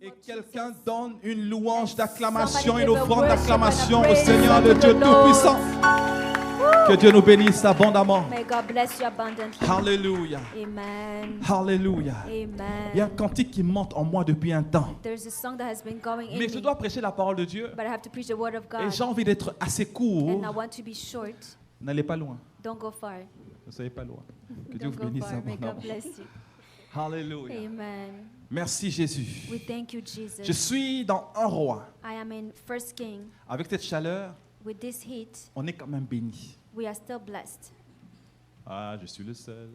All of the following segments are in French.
Et of quelqu'un Jesus. donne une louange d'acclamation, Somebody une give a offrande worship d'acclamation and a au praise Seigneur, unto le the Dieu Lord. Tout-Puissant. Que Dieu nous bénisse abondamment. May God bless you abundantly. Alléluia. Amen. Alléluia. Il y a un Amen. cantique qui monte en moi depuis un temps. There's a song that has been going in Mais je me, dois prêcher la parole de Dieu. but I have to preach the word of Et God. j'ai envie d'être assez court. And I want to be short. N'allez pas loin. Don't go far. Ne soyez pas loin. Que Dieu Don't vous go bénisse far. May God abondamment. bless you. Alléluia. Amen. Merci Jésus. We thank you, Jesus. Je suis dans un roi. I am in First King. Avec cette chaleur, With this heat, on est quand même béni. we are still blessed. Ah, je suis le seul.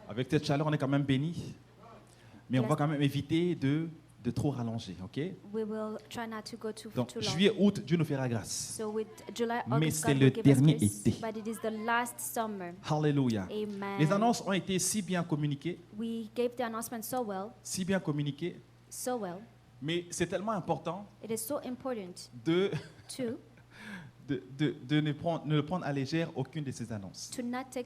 Avec cette chaleur, on est quand même béni. Mais on va Yes. quand même éviter de trop rallonger, ok? We will try not to go too Donc, long. juillet, août, Dieu nous fera grâce. So with July, Mais August, c'est God le will give us dernier grace, été. but it is the last summer. Alléluia. Amen. Les annonces ont été si bien communiquées, We gave the announcement so well, mais c'est tellement important It is so important de, to de ne prendre à légère aucune de ces annonces. not take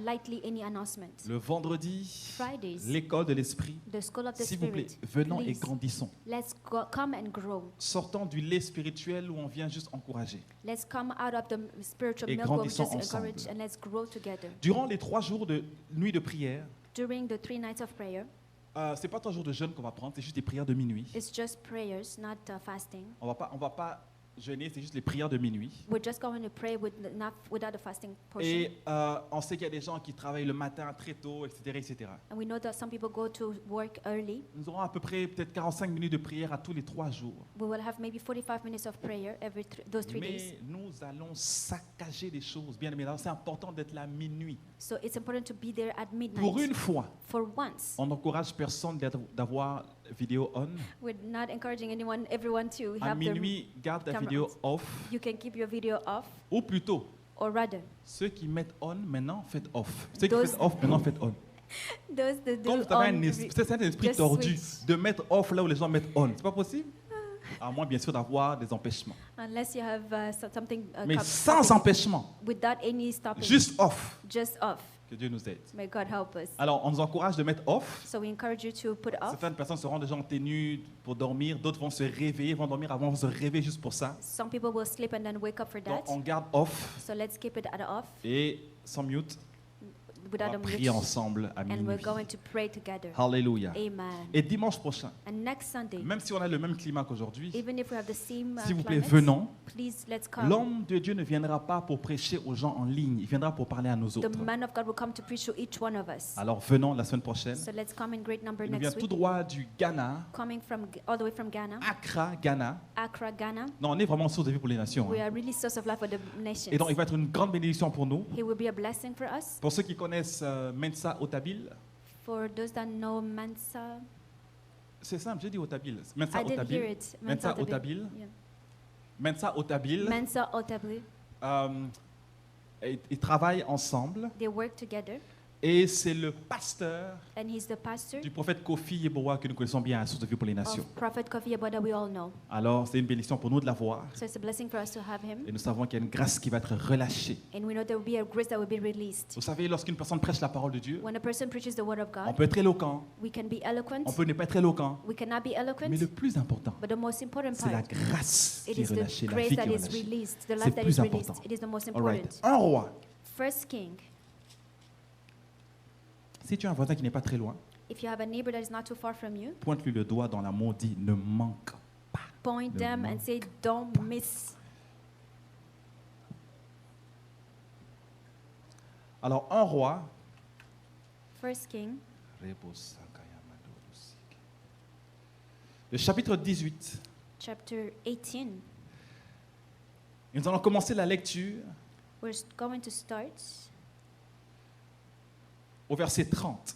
lightly any announcement. Le vendredi, Fridays, l'école de l'esprit, the school of the s'il vous plaît, spirit. venons et Please, grandissons. let's come and grow. Sortons du lait spirituel où on vient juste encourager. Let's come out of the spiritual Et milk where we grandissons just ensemble. encourage and let's grow together. Durant les 3 jours de nuit de prière, During the 3 nights of prayer, c'est pas 3 jours de jeûne qu'on va prendre, c'est juste des prières de minuit. it's just prayers, not fasting. On va pas jeûner, c'est juste les prières de minuit. We're just going to pray without the fasting portion. Et on sait qu'il y a des gens qui travaillent le matin très tôt, etc., etc. And we know that some people go to work early. Nous aurons à peu près peut-être 45 minutes de prière à tous les 3 jours. We will have maybe 45 minutes of prayer every those 3 days. Mais nous allons saccager les choses, bien aimés. Alors, c'est important d'être là à minuit. So it's important to be there at midnight. Pour une fois, For once, on n'encourage personne d'avoir vidéo on. we're not encouraging everyone to À have their. minuit, garde ta camera vidéo on. off. You can keep your video off, Ou plutôt, or rather, ceux qui mettent on, maintenant, faites off. Ceux qui Those- faites off, maintenant, faites on. those that do Comme vous avez on, c'est un esprit just tordu switch. de mettre off là où les gens mettent on. C'est pas possible? À moins, bien sûr, d'avoir des empêchements. unless you have something Mais sans empêchement, without any stopping, juste off. just off. Que Dieu nous aide. May God help us. Alors, on nous encourage de mettre off. So we encourage you to put off. Certaines personnes seront déjà en tenue pour dormir, d'autres vont se réveiller, vont dormir avant, vont se réveiller juste pour ça. Some people will sleep and then wake up for Donc, that. on garde off So let's keep it at off et sans mute, on without va a prier mute, ensemble à and we're minuit. going to pray together. Alléluia. Amen. Et dimanche prochain, And next Sunday, même si on a le même climat qu'aujourd'hui, even if we have the same s'il vous plaît, climate, venons. please let's come. L'homme de Dieu ne viendra pas pour prêcher aux gens en ligne, il viendra pour parler à nous The autres. man of God will come to preach to each one of us. Alors venons la semaine prochaine. So let's come in great number Il nous vient next tout week. droit du Ghana, Coming from all the way from Ghana, Accra, Ghana. Accra, Ghana. Non, on est vraiment source de vie pour les nations. We hein. are really source of life for the nations. Et donc, il va être une grande bénédiction pour nous. He will be a blessing for us. Pour ceux qui connaissent Mensa Otabil, For those that know Mansa, c'est simple, j'ai dit Otabil. Mensa I didn't hear Otabil. it. Mensa Otabil. Yeah. Mensa Otabil. Mensa Otabil. Ils travaillent ensemble They work together, et c'est le pasteur and he's the pastor du prophète Kofi Yeboah que nous connaissons bien à Source de vie pour les nations. of Prophet Kofi Yeboah we all know. Alors, c'est une bénédiction pour nous de l'avoir So it's a blessing for us to have him, et nous savons qu'il y a une grâce qui va être relâchée. and we know there will be a grace that will be released. Vous savez, lorsqu'une personne prêche la parole de Dieu, When a person preaches the word of on God, peut être éloquent, we can be eloquent, on peut ne pas être éloquent, we cannot be eloquent, mais le plus important, but the most important c'est la part, grâce it qui est is relâchée, the la grace vie qui that est is relâchée. released, the C'est life that plus is released. important. It is the most All right. important. Un roi. First King. Si tu as un voisin qui n'est pas très loin, If you have a neighbor that is not too far from you, pointe-lui le doigt dans l'amour, dis ne manque pas. point Le them and manque say, don't miss. Alors, un roi, First King, le chapitre 18, chapter 18. nous allons commencer la lecture We're going to start au verset 30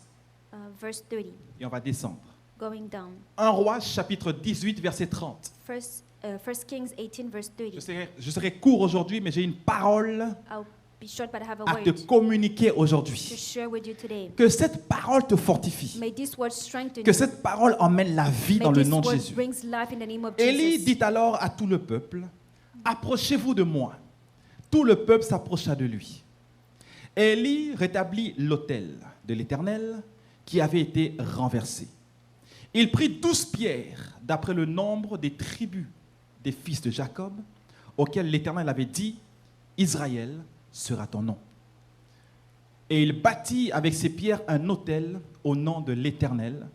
verse 30, et on va descendre. going down. Un roi, chapitre 18, verset 30. First Kings 18, verse 30. Je serai court aujourd'hui, mais j'ai une parole I'll be short, but I have a à te word communiquer to aujourd'hui. share with you today. Que cette parole te fortifie. May this word strengthen Que you. cette parole emmène la vie May dans le this nom de word Jésus. brings life in the name of Élie Jesus. dit alors à tout le peuple, approchez-vous de moi. Tout le peuple s'approcha de lui. Élie rétablit l'autel de l'Éternel qui avait été renversé. Il prit 12 pierres, d'après le nombre des tribus des fils de Jacob, auxquels l'Éternel avait dit, Israël sera ton nom. Et il bâtit avec ces pierres un autel au nom de l'Éternel,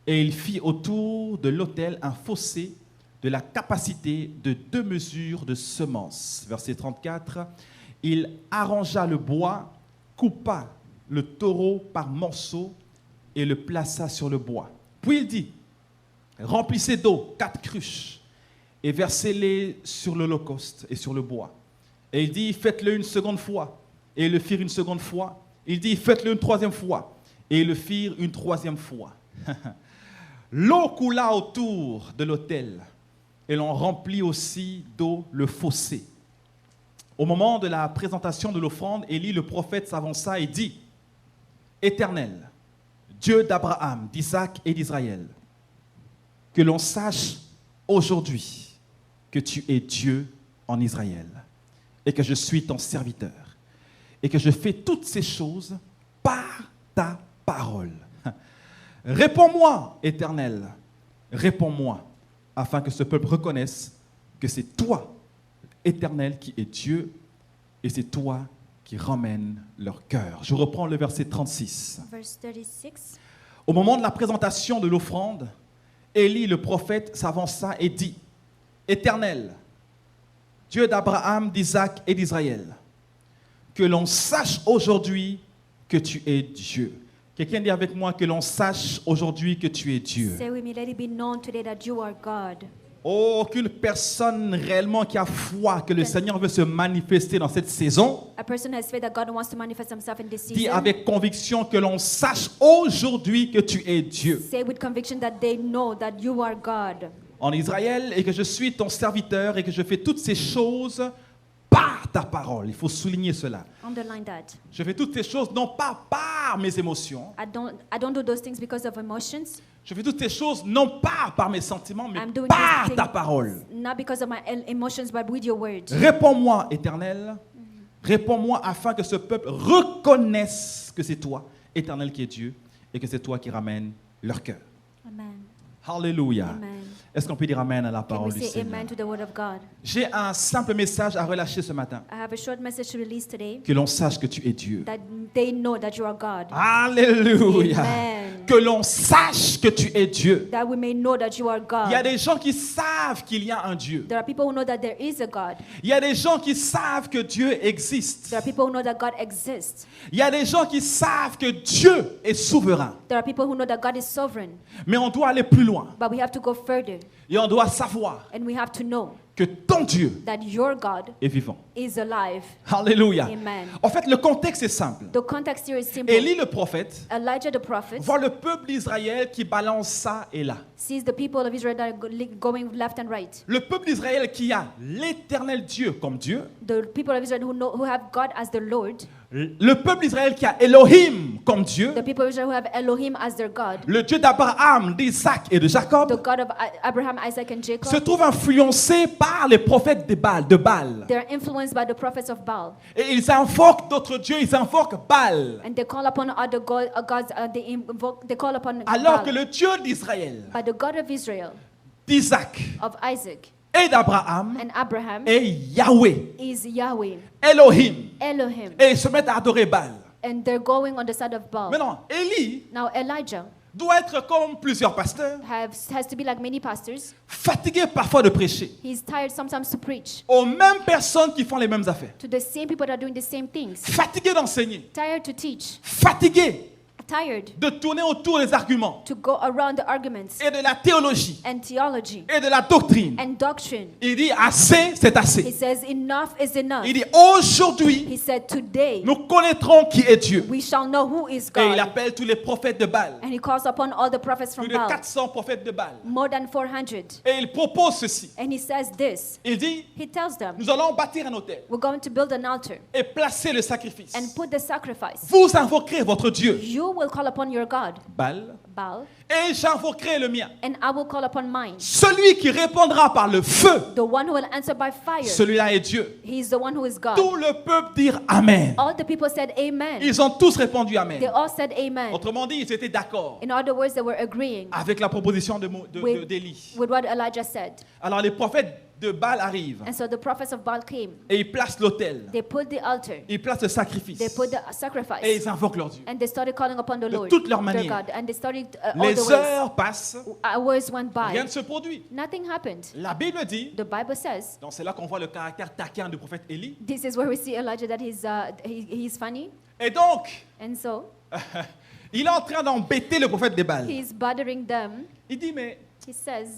et il fit autour de l'autel un fossé de la capacité de 2 mesures de semences. Verset 34, il arrangea le bois, coupa le taureau par morceaux et le plaça sur le bois. Puis il dit, remplissez d'eau 4 cruches et versez-les sur l'holocauste et sur le bois. Et il dit, faites-le une seconde fois. Et ils le firent une seconde fois. Il dit, faites-le une troisième fois. Et ils le firent une troisième fois. L'eau coula autour de l'autel et l'on remplit aussi d'eau le fossé. Au moment de la présentation de l'offrande, Élie le prophète s'avança et dit, Éternel, Dieu d'Abraham, d'Isaac et d'Israël, que l'on sache aujourd'hui que tu es Dieu en Israël et que je suis ton serviteur et que je fais toutes ces choses par ta parole. Réponds-moi, Éternel, réponds-moi, afin que ce peuple reconnaisse que c'est toi, Éternel, qui est Dieu, et c'est toi qui ramène leur cœur. Je reprends le verset 36. Verse 36. Au moment de la présentation de l'offrande, Élie le prophète s'avança et dit, Éternel, Dieu d'Abraham, d'Isaac et d'Israël, que l'on sache aujourd'hui que tu es Dieu. Quelqu'un dit avec moi que l'on sache aujourd'hui que tu es Dieu. Say with me, let it be known today that you are God. Oh, aucune personne réellement qui a foi que le Seigneur veut se manifester dans cette saison, A person has faith that God wants to manifest himself in this dit season. avec conviction que l'on sache aujourd'hui que tu es Dieu Say with conviction that they know that you are God en Israël et que je suis ton serviteur et que je fais toutes ces choses par ta parole. Il faut souligner cela. Underline that. Je fais toutes ces choses non pas par mes émotions. I don't do those things because of emotions. Je fais toutes ces choses non pas par mes sentiments, mais I'm doing par these ta things parole. not because of my emotions, but with your word. Réponds-moi, Éternel. Réponds-moi afin que ce peuple reconnaisse que c'est toi, Éternel, qui est Dieu, et que c'est toi qui ramènes leur cœur. Amen. Alléluia. Amen. Est-ce qu'on peut dire Amen à la Can parole we du say Seigneur? amen to the word of God? J'ai un simple message à relâcher ce matin. I have a short message to release today Que l'on sache que tu es Dieu. that they know that you are God. Alléluia. Amen. Que l'on sache que tu es Dieu. That we may know that you are Il y a God. des gens qui savent qu'il y a un Dieu. There are people who know that there is a God. Il y a des gens qui savent que Dieu existe. There are people who know that God exists. Il y a des gens qui savent que Dieu est souverain. There are people who know that God is sovereign. Mais on doit aller plus loin. But we have to go further. Et on doit savoir And we have to know que ton Dieu that your God est vivant. is alive. Alléluia. Amen. En fait, le contexte est simple. The context here is simple. Élie le prophète Elijah the prophet voit le peuple d'Israël qui balance ça et là. sees the people of Israel that are going left and right. Le peuple d'Israël qui a l'éternel Dieu comme Dieu. The people of Israel who have God as their Lord. Le peuple d'Israël qui a Elohim comme Dieu. The people of Israel who have Elohim as their God. Le Dieu d'Abraham, d'Isaac et de The Jacob God of Abraham, Isaac, and se Jacob. trouve influencé par les prophètes de Baal. They're influenced by the prophets of Baal. Et ils invoquent d'autres dieux, ils invoquent Baal. And they call upon other gods. They call upon Alors que Baal. le Dieu d'Israël, But the God of Israel, d'Isaac of Isaac, et d'Abraham and Abraham est Yahweh, is Yahweh, Elohim. Elohim. Et ils se mettent à adorer Baal. And they're going on the side of Baal. Maintenant, Élie Now Elijah doit être comme plusieurs pasteurs, has to be like many pastors. fatigué parfois de prêcher He's tired sometimes to preach aux mêmes personnes qui font les mêmes affaires, to the same people that are doing the same things. fatigué d'enseigner, Tired to teach. fatigué Tired de tourner autour des arguments to go around the arguments et de la théologie and theology et de la doctrine. and doctrine. Il dit assez, c'est He assez. says enough is enough. Il dit aujourd'hui, He said today nous connaîtrons qui est Dieu. we shall know who is Et il God. appelle tous les prophètes de Baal, And he calls upon all the prophets from plus de Baal. 400 prophètes de Baal. More than 400. Et il propose ceci. And he says this. Il dit, He tells them, nous allons bâtir un autel we're going to build an altar et placer le sacrifice. and put the sacrifice. Vous invoquerez votre Dieu. You will call upon your God, Baal, Baal, et j'invoquerai le mien. and I will call upon mine. Celui qui répondra par le feu, The one who will answer by fire, celui-là est Dieu. he is the one who is God. Tout le peuple dire Amen. All the people said amen. Ils ont tous répondu They Amen. all said amen. Autrement dit, ils étaient d'accord In other words, they were agreeing avec la proposition d'Élie. with what Elijah said. Alors les prophètes de Baal arrivent And so the prophets of Baal came. et ils placent l'autel, They put the altar. ils placent le sacrifice They put the et sacrifice. ils invoquent leur Dieu. And they started calling upon the De Lord, toutes leurs their manières. God. And they started all Les the ways. heures passent, Hours went rien by. ne se produit. Nothing happened. La Bible dit, The Bible says, donc c'est là qu'on voit le caractère taquin du prophète Élie. this is where we see Elijah that he's funny. Et donc, And so il est en train d'embêter le prophète de Baal. he's bothering them. Il dit, He says,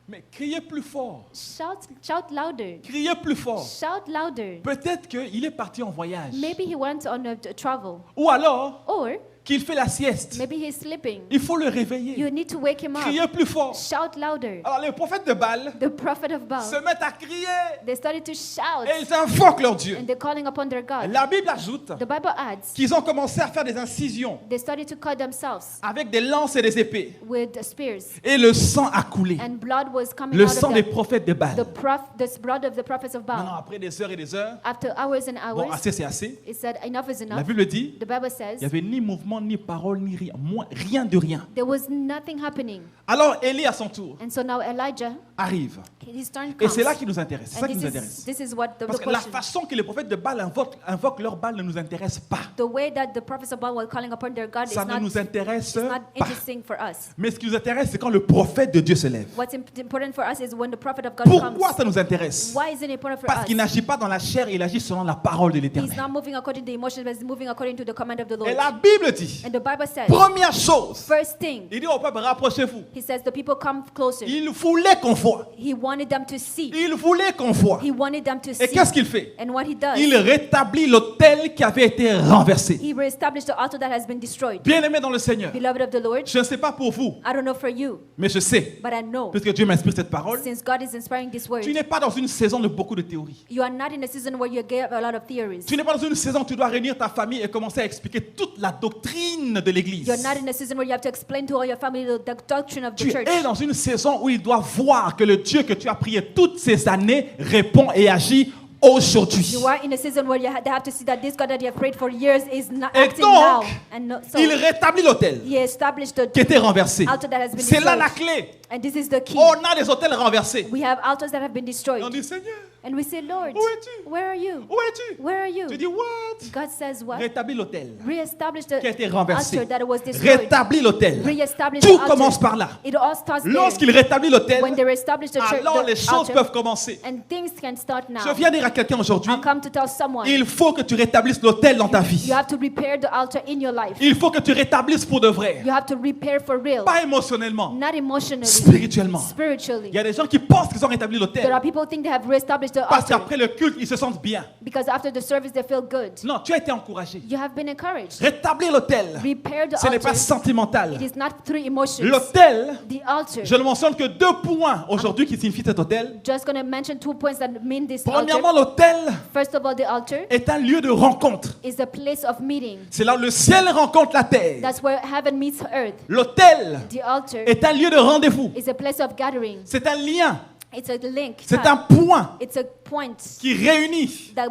mais criez plus fort, shout louder. criez plus fort. Shout louder. Peut-être qu'il est parti en voyage. Maybe he went on a travel. Ou alors Or qu'il fait la sieste. maybe he's sleeping. Il faut le réveiller. You need to wake him up. Criez plus fort. Shout louder. Alors les prophètes de Baal The prophet of Baal, se mettent à crier they started to shout. et ils invoquent leur Dieu. And they're calling upon their God. La Bible ajoute The Bible adds, qu'ils ont commencé à faire des incisions they started to cut themselves avec des lances et des épées. with spears. Et le sang a coulé. And blood was coming Le out sang of des them. prophètes de Baal. The blood of the prophets of Maintenant, Baal. après des heures et des heures, After hours and bon, hours, assez c'est assez. it said enough is La enough. Bible dit, The Bible il says n'y avait ni mouvement, ni parole, ni rien. Rien de rien. there was nothing happening. Alors Élie, à son tour, And so now Elijah, arrive. his turn Et comes. c'est là qui nous intéresse. C'est ça And qui nous intéresse. this is what the Parce que la question. façon que les prophètes de Baal invoquent leur Baal ne nous intéresse pas. The way that the prophets of Baal were calling upon their God is Ça ne not, nous intéresse it's not pas. interesting for us. Mais ce qui nous intéresse, c'est quand le prophète de Dieu se lève. What's important for us is when the prophet of God Pourquoi comes. ça nous intéresse? Why is it important for Parce us? qu'il n'agit pas dans la chair, il agit selon la parole de He's l'Éternel. not moving according to the emotions, but he's moving according to the command of the Lord. Et la Bible dit, And the Bible says, première chose, first thing, il dit au peuple, rapprochez-vous. he says, the people come closer. Il voulait qu'on voit. He wanted them to see. Il voulait qu'on voit. He wanted them to Et see. qu'est-ce qu'il fait? And what he does, Il rétablit l'autel qui avait été renversé. he reestablished the altar that has been destroyed. Bien-aimé dans le Seigneur, Beloved of the Lord, je ne sais pas pour vous, I don't know for you, mais je sais, but I know, puisque Dieu m'inspire cette parole, since God is inspiring this word, tu n'es pas dans une saison de beaucoup de théories. you are not in a season where you give a lot of theories. Tu n'es pas dans une saison où tu dois réunir ta famille et commencer à expliquer toute la doctrine de l'Église. You're not in a season where you have to explain to all your family the doctrine of the Tu church. es dans une saison où ils doivent voir que le Dieu que tu as prié toutes ces années répond et agit aujourd'hui. You are in a season where they have to see that this God that you have prayed for years is not Et acting now. donc, And so il rétablit l'autel he established the qui était renversé. altar that has been C'est là destroyed. la clé. And this is the key. On a des autels renversés. We have altars that have been Et on destroyed. dit, Seigneur, And we say, Lord, où es-tu? where are you? Où es-tu? Where are you? Tu dis, what? God says what? Rétablis l'autel Reestablish qui a the été renversé. altar that was destroyed. Rétablis l'autel. Reestablish Tout the commence altar. par là. It all starts there. Lorsqu'il rétablit l'autel, When they reestablish the church, alors les the choses altar, peuvent commencer. and things can start now. Je viens dire à quelqu'un aujourd'hui, I'll come to tell someone. il faut que tu rétablisses l'autel dans ta vie. You have to repair the altar in your life. Il faut que tu rétablisses pour de vrai. You have to repair for real. Pas émotionnellement, Not emotionally. spirituellement. Spiritually. Il y a des gens qui pensent qu'ils ont rétabli There l'autel are people who think they have reestablished the parce altar qu'après le culte, ils se sentent bien. because after the service they feel good. Non, tu as été encouragé. You have been encouraged. Rétablir l'autel, Repair the ce n'est pas altar. sentimental. It is not through emotions. L'autel, The altar. je ne mentionne que 2 points aujourd'hui qui signifient cet autel. Just going to mention 2 points that mean this Premièrement, altar. l'autel First of all, the altar est un lieu de rencontre. is a place of meeting. C'est là où le ciel rencontre la terre. That's where heaven meets earth. L'autel The altar est un lieu de rendez-vous. is a place of gathering. C'est un lien. It's a link. C'est un point It's a point qui réunit that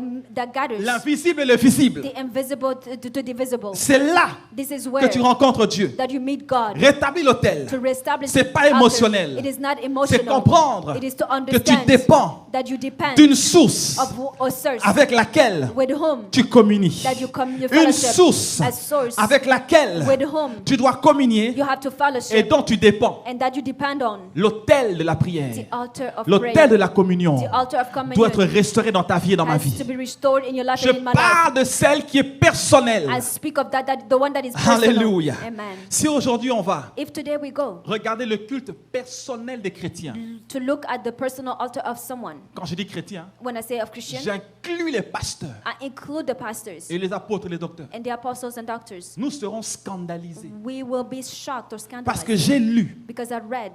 gathers l'invisible et le visible. the invisible to the visible. C'est là This is que where tu rencontres Dieu. that you meet God. Rétablis l'autel. To reestablish C'est the pas altar. émotionnel. It is not C'est emotional. comprendre It is to que tu understand dépends that you depend d'une source of a source avec laquelle with whom tu communies. that you come you Une fellowship, source a source avec laquelle with whom tu dois communier you have to et fellowship dont tu dépends. and that you depend on. L'autel de la The prière, altar of l'autel prayer, de la communion the altar of doit être communion restauré dans ta vie et dans ma has vie. to be restored in your life Je and in my life. parle de celle qui est personnelle. I speak of that the one that is personal. Alléluia. Amen. Si aujourd'hui on va If today we go regarder le culte personnel des chrétiens, to look at the personal altar of someone, quand je dis chrétien, when I say of Christian, j'inclus les pasteurs I include the pastors et les apôtres et les docteurs. and the apostles and doctors. Nous serons scandalisés We will be shocked or parce que scandalized j'ai lu. because I read.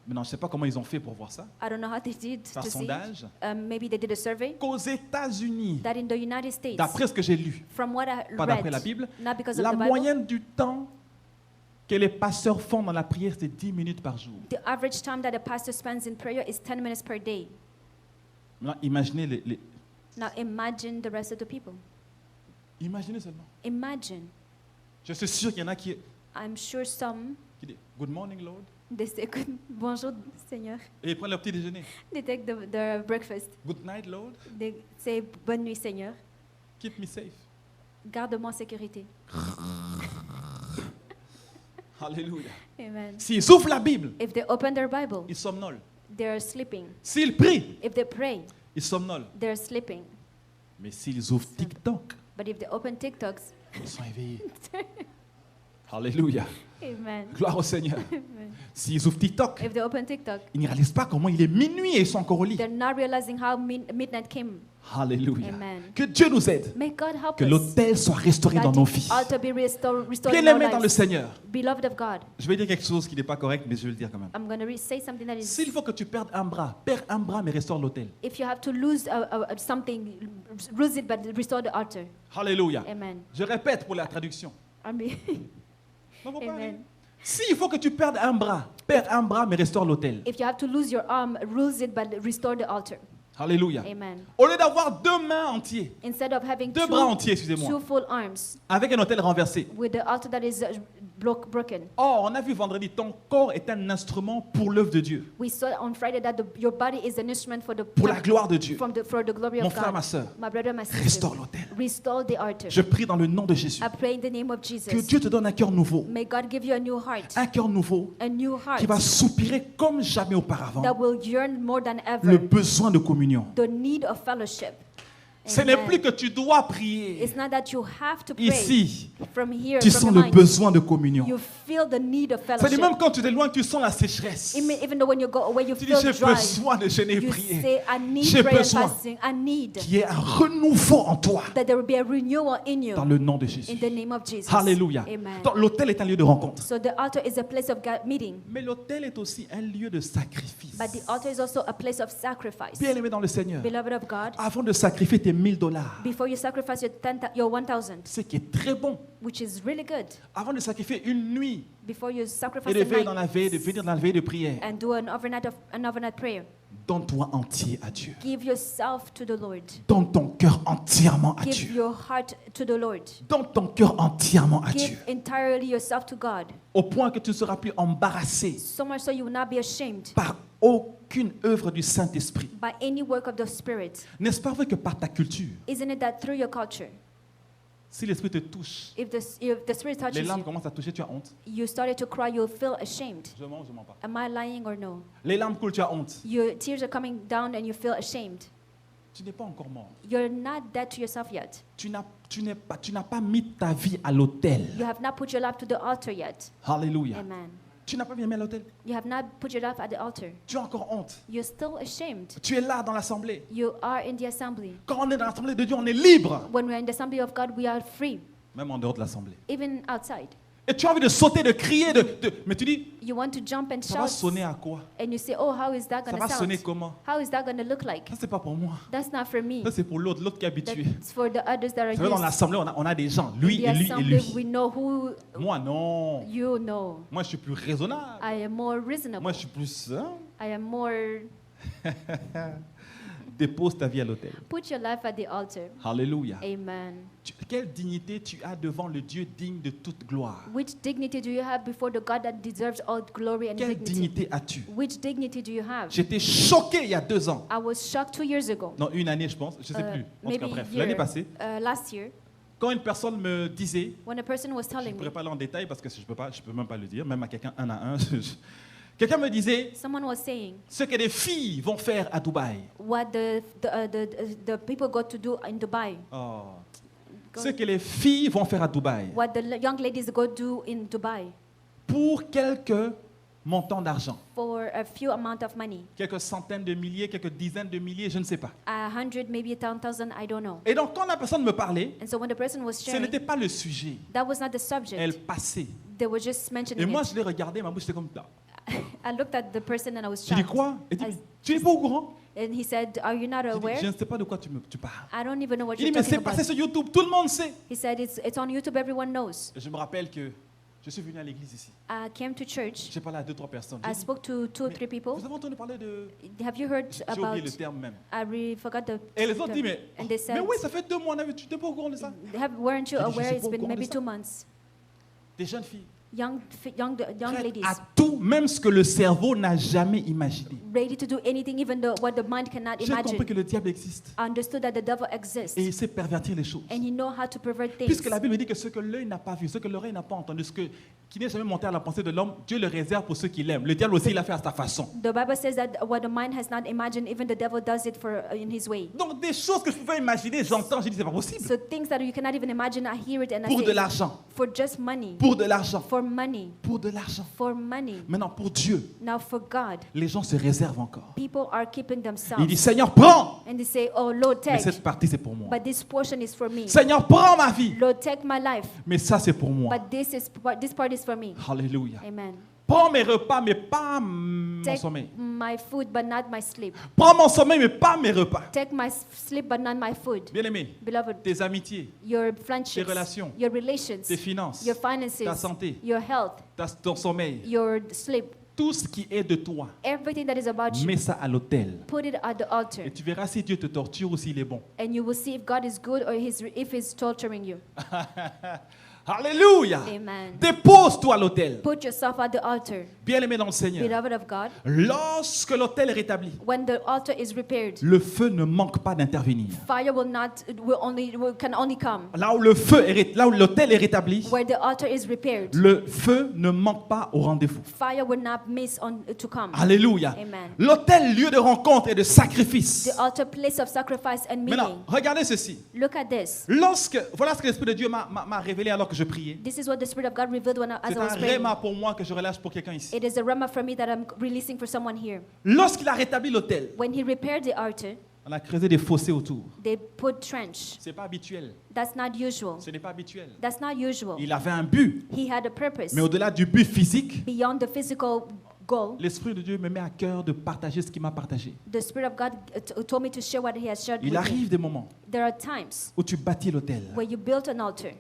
Maintenant, je ne sais pas comment ils ont fait pour voir ça. I don't know how they did Par to see. sondage. Maybe they did a survey Qu'aux États-Unis, that in the United States, d'après ce que j'ai lu, from what I pas d'après la read, Bible, not because of la the Bible, moyenne du temps que les pasteurs font dans la prière, c'est 10 minutes par jour. The average time that a pastor spends in prayer is 10 minutes per day. Maintenant, imaginez Now imagine the rest of the people. Imaginez seulement. Imagine. Je suis sûr qu'il y en a qui I'm sure some, disent Good morning, Lord. they say, bonjour, Seigneur. Et ils prennent leur petit déjeuner. They take the breakfast. Good night, Lord. They say, bonne nuit, Seigneur. Keep me safe. Garde-moi en sécurité. Alléluia. Amen. S'ils ouvrent la Bible, If they open their Bible, ils somnolent. they're sleeping. S'ils prient, If they pray, ils somnolent. they're sleeping. Mais s'ils ouvrent TikTok, But if they open TikToks, ils sont éveillés. Alléluia. amen. Gloire au Seigneur. Amen. S'ils ouvrent TikTok, If they open TikTok, ils ne réalisent pas comment il est minuit et ils sont encore au lit. they're not realizing how midnight came. Alléluia. Amen. Que Dieu nous aide. May God help Que us. l'autel soit restauré dans That nos the vies. altar be restored in our Bien-aimés dans le lives. Seigneur. Beloved of God, Je vais dire quelque chose qui n'est pas correct, mais je vais le dire quand même. I'm going to say something that S'il is, faut que tu perdes un bras, perds un bras mais restaure l'autel. if you have to lose something, lose it, but restore the altar. Alléluia. Amen. Je répète pour la traduction. I mean, Non, faut pas amen. aller. S'il faut que tu perdes un bras, perds un bras mais restaure l'autel. If you have to lose your arm, lose it, but restore the altar. Alléluia. Amen. Au lieu d'avoir 2 mains entiers, Instead of having 2 bras entiers, excusez-moi, two full arms avec un autel renversé. with the altar that is broken. Oh, on a vu vendredi, ton corps est un instrument pour l'œuvre de Dieu, We saw on Friday that your body is an instrument for the pour la gloire de Dieu. for the glory Mon of frère, God. ma soeur, My brother, my sister, restaure l'autel. restore the altar. Je prie dans le nom de Jésus. I pray in the name of Jesus. Que Dieu te donne un cœur nouveau. May God give you a new heart, Un cœur nouveau a new heart qui va soupirer comme jamais auparavant that will yearn more than le ever besoin de communion. the need of fellowship. Ce n'est Amen. plus que tu dois prier. It's not that you have to pray Ici, from here, tu from sens your le mind. besoin de communion. You feel the need of C'est-à-dire fellowship. même quand tu t'éloignes, tu sens la sécheresse. Even though when you go away, you Tu dis, feel j'ai dry. besoin de jeûner et You prier. say, I need J'ai prayer and besoin fasting. I need qu'il y ait un renouveau en toi that there will be a renewal in you dans le nom de Jésus. in the name of Jesus. Alléluia. Amen. Donc, l'autel est un lieu de rencontre. So the altar is a place of God meeting, Mais l'autel est aussi un lieu de sacrifice. but the altar is also a place of sacrifice. Bien-aimé dans le Seigneur, Beloved of God, avant de sacrifier tes $1000, before you sacrifice your 1,000, ce qui est très bon, which is really good, avant de sacrifier une nuit before you et sacrifice de a venir dans night la veille, de venir dans la veille de prière, and do an overnight prayer, donne-toi entier à Dieu. give yourself to the Lord. Donne ton cœur entièrement à Give Dieu. your heart to the Lord. Donne ton cœur entièrement à Dieu. Give entirely yourself to God. Au point que tu ne seras plus embarrassé So much so you will not be ashamed par aucune œuvre du Saint-Esprit. by any work of the Spirit. N'est-ce pas vrai que par ta culture, Isn't it that through your culture, si l'Esprit te touche, if the Spirit les touches larmes you, commencent à toucher, tu as honte. you started to cry, you'll feel ashamed. Je mens ou je mens pas? Am I lying or no? Les larmes coulent, tu as honte. Your tears are coming down and you feel ashamed. Tu n'es pas encore mort. You're not dead to yourself yet. Tu n'as pas mis ta vie à l'autel. You have not put your life to the altar yet. Alléluia. Amen. Tu n'as pas mis à l'autel. You have not put your life at the altar. Tu as encore honte. You're still ashamed. Tu es là dans l'assemblée. You are in the assembly. Quand on est dans l'assemblée de Dieu, on est libre. When we're in the assembly of God, we are free, Même en dehors de l'assemblée. even outside. Et tu as envie de sauter, de crier, mais tu dis, You want to jump and ça va shout, sonner à quoi? and you say, oh, how is that Ça going va to sonner sound? comment? How is that going to look like? Ça, c'est pas pour moi. That's not for me. Ça, c'est pour l'autre qui est habitué. That's for the others that are Vous savez, dans used. l'assemblée, on a des gens, lui In et the lui et assembly, we lui. know who Moi, non. you know. Moi, je suis plus raisonnable. I am more reasonable. Moi, je suis plus... hein? I am more... Dépose ta vie à l'autel. Put your life at the altar. Alléluia. Amen. Quelle dignité tu as devant le Dieu digne de toute gloire? Which dignity do you have before the God that deserves all glory and Quelle dignity? dignité as-tu? Which dignity do you have? J'étais choqué il y a 2 ans. I was shocked 2 years ago. Non, une année, je pense. Je ne sais plus. En tout cas, Maybe bref, year, l'année passée, last year, quand une personne me disait, when a person was je ne telling me, pourrais pas aller en détail parce que je peux même pas le dire, même à quelqu'un un à un. Quelqu'un me disait someone was saying ce que les filles vont faire à Dubaï. what the people got to do in Dubai. Oh. Go- Ce que les filles vont faire à Dubaï What the young ladies go do in Dubai pour quelques montants d'argent, for a few amount of money. quelques centaines de milliers, quelques dizaines de milliers, je ne sais pas. 100, maybe 10,000, I don't know. Et donc quand la personne me parlait, And so when the person was ce sharing, n'était pas le sujet. that was not the subject. Elle passait. They were just Et mentioning moi, it. je l'ai regardé, ma bouche était comme ça. I looked at the person and I was Je dis shocked. quoi? Elle dit, I- tu n'es pas au courant? And he said, are you not Je dis, aware? je ne sais pas de quoi tu parles. I don't even know what Il dit, you're mais c'est talking passé about. sur YouTube, tout le monde sait. He said, it's on YouTube, everyone knows. Et je me rappelle que Je suis venu à l'église ici. I came to church. J'ai parlé à 2-3 personnes. I spoke to 2 or 3 people. Vous avez entendu parler de... Have you heard J'ai about? oublié le terme même. Forgot the. Et les autres disent, And they said, mais oui, ça fait 2 mois, tu n'es pas au courant de ça? weren't you J'ai dit, je aware suis it's pas au been courant de maybe ça. 2 months? Des jeunes filles. Young Prêtes ladies à tout, même ce que le cerveau n'a jamais imaginé. ready to do anything, even what the mind cannot J'ai compris imagine. que le diable existe. Understood that the devil exists, Et il sait pervertir les choses. and he know how to pervert things. Puisque la Bible dit que ce que l'œil n'a pas vu, ce que l'oreille n'a pas entendu, qui n'est jamais monté à la pensée de l'homme, Dieu le réserve pour ceux qui l'aiment. Le diable aussi, il a fait à sa façon. The Bible says that what the mind has not imagined, even the devil does it in his way. Donc des choses que je pouvais imaginer, j'entends, je dis c'est pas possible. So things that you cannot even imagine, I hear it and I Pour de say, l'argent, for just money, pour de l'argent, for money, pour de l'argent. for money. Maintenant, pour Dieu, Now for God, les gens se réservent encore. people are keeping Il themselves, dit, Seigneur, prends. and they say, oh Lord, Mais take, cette partie, c'est pour moi. but this portion is for me. Seigneur, prends ma vie. Lord, take my life, Mais ça, c'est pour moi. but this part is for me. Alléluia. Amen. Prends mes repas, mais pas mon Take sommeil. my food, but not my sleep. Prends mon sommeil, mais pas mes repas. Take my sleep, but not my food. Bien-aimé, Beloved, tes amitiés, your friendships, tes relations, your relations, tes finances, your finances, ta santé, your health, ton sommeil, your sleep, tout ce qui est de toi, everything that is about you, mets ça à l'autel. put it at the altar, Et tu verras si Dieu te torture ou s'il est bon. and you will see if God is good or if He's torturing you. Alléluia. Amen. Dépose-toi à l'autel. Put yourself at the altar, Bien-aimé dans le Seigneur. beloved of God. Lorsque l'autel est rétabli, When the altar is repaired, le feu ne manque pas d'intervenir. fire can only come. Là où l'autel est rétabli, Where the altar is repaired, le feu ne manque pas au rendez-vous. fire will not miss to come. Alléluia. Amen. L'autel, lieu de rencontre et de sacrifice. The altar, place of sacrifice and meaning. Maintenant, regardez ceci. Look at this. Voilà ce que l'Esprit de Dieu m'a révélé alors que je priais. This is what the Spirit of God revealed as C'est I un was praying. rhéma pour moi que je relâche pour quelqu'un ici. It is a rhema for me that I'm releasing for someone here. Lorsqu'il a rétabli l'autel, When he repaired the altar, on a creusé des fossés autour. they put trench. C'est pas habituel. That's not usual. Ce n'est pas habituel. That's not usual. Il avait un but. He had a purpose. Mais au-delà du but physique, Beyond the physical goal, l'Esprit de Dieu me met à cœur de partager ce qu'il m'a partagé. the Spirit of God told me to share what He has shared Il with arrive me. des moments There are times où tu bâtis l'autel where you built an altar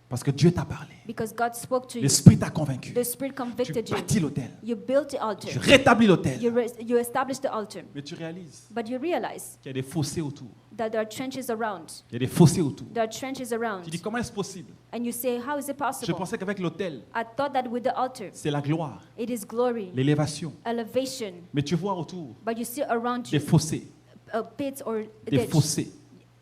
parce que Dieu t'a parlé. because God spoke to you. L'Esprit t'a convaincu. The Spirit Tu convicted you. bâtis l'autel. You built the altar. Tu rétablis l'autel. You established the altar. Mais tu réalises But you realize qu'il y a des fossés autour. that there are trenches around. Il y a des fossés autour. There are trenches around. Tu dis comment est-ce possible? And you say, how is it Je possible? pensais qu'avec l'autel, I thought that with the altar, c'est la gloire, it is glory, l'élévation. elevation. Mais tu vois autour But you see around des you fossés, a pit or des ditch, fossés,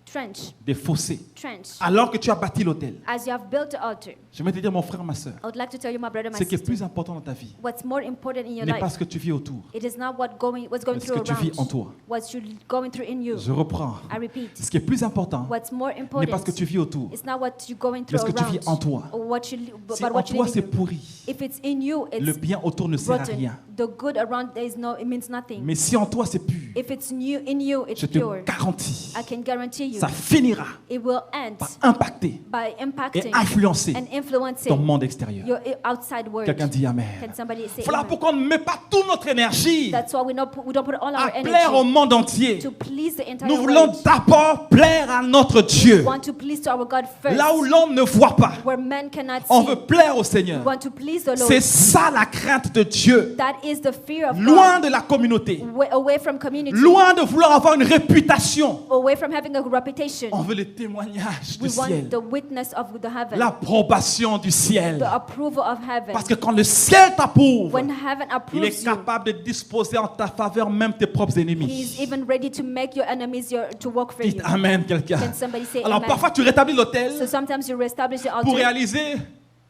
trench, des fossés. trench. Alors que tu as bâti l'autel, As you have built the altar, je vais te dire, mon frère, ma soeur, I would like to tell you, my brother, my ce qui est sister, plus important dans ta vie what's more important in your n'est pas life, ce que tu vis autour, it is not what's going mais ce through que tu vis en around, toi. what's going through in you. Je reprends. I repeat, Ce qui est plus important what's more n'est pas ce que important, tu vis autour, it's not what you're going mais through ce que tu vis en around, toi. or what you, Si but en what you toi live c'est in you. pourri, If it's in you, le it's bien autour ne sert à rotten. rien. The good around there is it means nothing. Mais si en toi c'est pur, If it's new in you, it's je te pure. garantis, I can guarantee you, ça finira it will end par impacter by et impacting influencer and ton influencing monde extérieur. your outside world. Quelqu'un dit Amen. Can somebody say Voilà amen? pourquoi on ne met pas toute notre énergie That's why we don't put all à our plaire au energy monde entier. to please the entire Nous voulons world. d'abord plaire à notre Dieu. We want to please to our God first. Là où l'homme ne voit pas, Where men cannot on see. veut plaire au We Seigneur. want to please the Lord. C'est ça la crainte de Dieu. That is the fear of Loin God. de la communauté, Away from community. loin de vouloir avoir une réputation. Away from having a reputation. On veut le témoignage du We want ciel, the witness of the heaven. l'approbation du ciel. The approval of heaven. Parce que quand le ciel t'approuve, When heaven il approves est you, capable de disposer en ta faveur même tes propres He is ennemis. even ready to make your enemies to work for Dites you. Amen quelqu'un. Can somebody say Alors amen? parfois tu rétablis So l'autel sometimes you reestablish the pour altar réaliser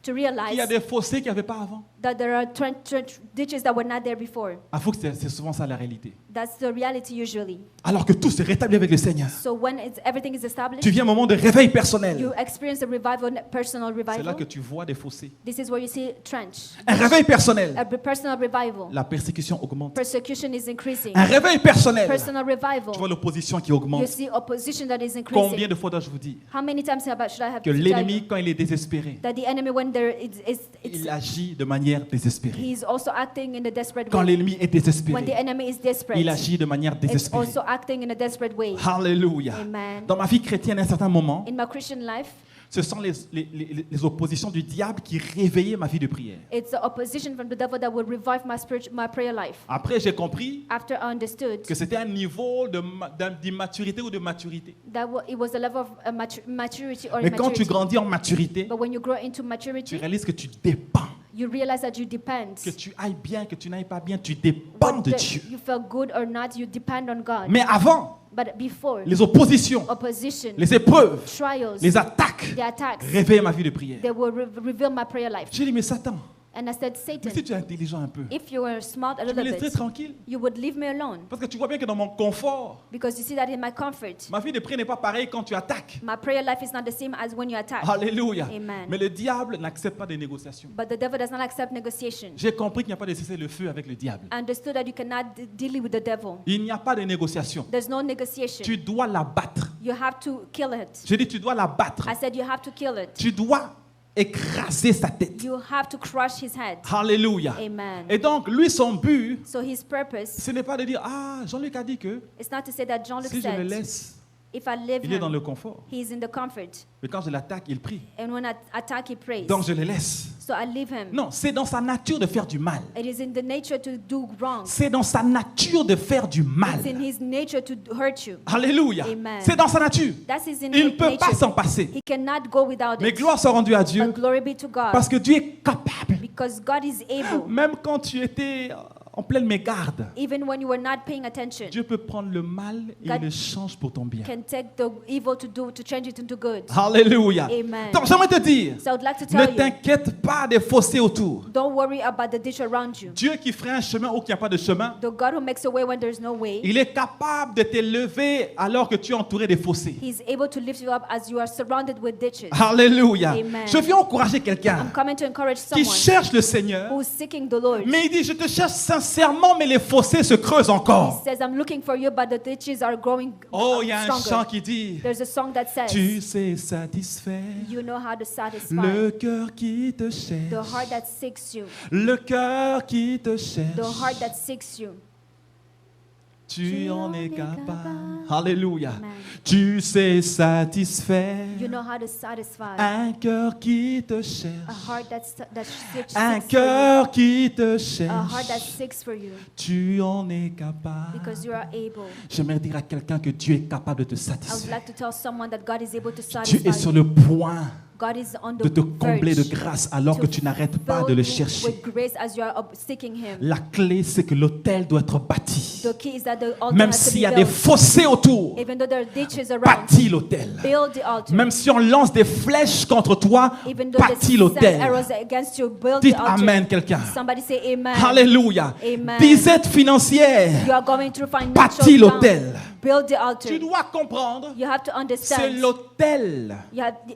to qu'il y a realize des fossés qu'il n'y avait pas avant. that there are ditches that were not there before. Il faut que c'est souvent ça la réalité. That's the reality usually. Alors que tout se rétablit avec le Seigneur. So when everything is Tu established, viens un moment de réveil personnel. you experience a revival, personal C'est là revival. que tu vois des fossés. This is where you see trench. Un réveil personnel. A personal revival. La persécution augmente. Persecution is increasing. Un réveil personnel. Personal Tu vois revival. l'opposition qui You augmente. see opposition that is Combien increasing. de fois dois-je vous dire How many times should I have que to tell l'ennemi, you quand il est désespéré, that the enemy, when there il agit de manière désespérée. he's also acting in a desperate Quand way. l'ennemi est When the désespéré, enemy is desperate, il agit de manière it's désespérée. also acting in a desperate way. Alléluia. Amen. Dans ma vie chrétienne, à un certain moment, In my Christian life, Ce sont les oppositions du diable qui réveillaient ma vie de prière. It's the opposition from the devil that would revive my prayer life. Après, j'ai compris After I understood que c'était un niveau d'immaturité ou de maturité. that it was a level of maturity or Mais quand tu immaturity. grandis en maturité, But when you grow into tu maturity, réalises que tu dépends. you realize that you depend. Que tu ailles bien, que tu n'ailles pas bien, tu dépends de Whether Dieu. you feel good or not, you depend on God. Mais avant, But before, les oppositions, opposition, les épreuves, trials, les attaques the attacks, réveillaient ma vie de prière. they will reveal my prayer life. J'ai dit, mais Satan, And I said, mais si Satan, tu es intelligent un peu, if you were smart a tu me little laisserais bit, tranquille. you would leave me alone. Parce que tu vois bien que dans mon confort, Because you see that in my comfort, ma vie de prière n'est pas pareille quand tu attaques. my prayer life is not the same as when you attack. Alléluia. Amen. Mais le diable n'accepte pas des négociations. But the devil does not accept negotiation. J'ai compris qu'il n'y a pas de cesser le feu avec le diable. I understood that you cannot deal with the devil. Il n'y a pas de négociation. There's no negotiation. Tu dois l'abattre. You have to kill it. Je dis, tu dois l'abattre. I said you have to kill it. Tu dois écraser sa tête. You have to crush his head. Alléluia. Amen. Et donc, lui, son but, So his purpose ce n'est pas de dire, ah, Jean-Luc a dit que is not to say that Jean-Luc si je le said, laisse, if I leave il est dans him, le confort. he's in the comfort. Mais quand je l'attaque, il prie. And when I attack, he prays. Donc, je le laisse. So I leave him. Non, c'est dans sa nature de faire du mal. It is in the nature to do wrong. C'est dans sa nature de faire du mal. It's in his nature to hurt you. Alléluia. Amen. C'est dans sa nature. That's his Il ne peut pas nature. s'en passer. He cannot go without Mais it. gloire soit rendue à Dieu. But glory be to God. Parce que Dieu est capable. Because God is able. Même quand tu étais en pleine mégarde, Even when you were not paying attention, Dieu peut prendre le mal et God le change pour ton bien. can take the evil to change it into good. Alléluia. Amen. Donc j'aimerais te dire, So I would like to ne tell you, t'inquiète pas des fossés autour. don't worry about the ditch around you. Dieu qui ferait un chemin où il n'y a pas de chemin, The God who makes a way when there's no way, il est capable de t'élever alors que tu es entouré des fossés. He's able to lift you up as you are surrounded with ditches. Alléluia. Amen. Je viens encourager quelqu'un I'm coming to encourage qui someone cherche le Seigneur, who's seeking the Lord. mais il dit, je te cherche sincèrement, mais les fossés se creusent He encore. says, I'm looking for you, but the ditches are growing Oh, il y a un stronger. chant qui dit, There's a song that says, tu sais satisfaire you know how to satisfy le cœur qui te the cherche, heart that seeks you, le cœur qui te the cherche. heart that seeks you. Tu en es capable. Alléluia. Amen. Tu sais satisfaire You know how to satisfy un cœur qui te a cherche. heart that seeks Un for you, cœur qui te a heart that cherche. seeks for you, Tu en es capable. because you are able. J'aimerais dire à quelqu'un que Dieu est capable de te I would satisfaire. like to tell someone that God is able to Dieu est satisfy sur you. le point God is on de the te combler de verge grâce alors que tu n'arrêtes pas fill de le you chercher. with grace as you are seeking Him. La clé, c'est que l'autel doit être bâti. The key is that the altar Même has to s'il be y a des built. fossés autour, Even though there are ditches around, bâtis l'autel. build the altar. Même si on lance des flèches contre toi, Even though bâtis there's l'autel. arrows against you, build Dites the altar. Amen, quelqu'un. Somebody say Amen. Alléluia. Amen. Des aides financières, You are going through bâtis financial l'autel. down. Build the altar. Tu dois comprendre, You have to c'est understand. l'autel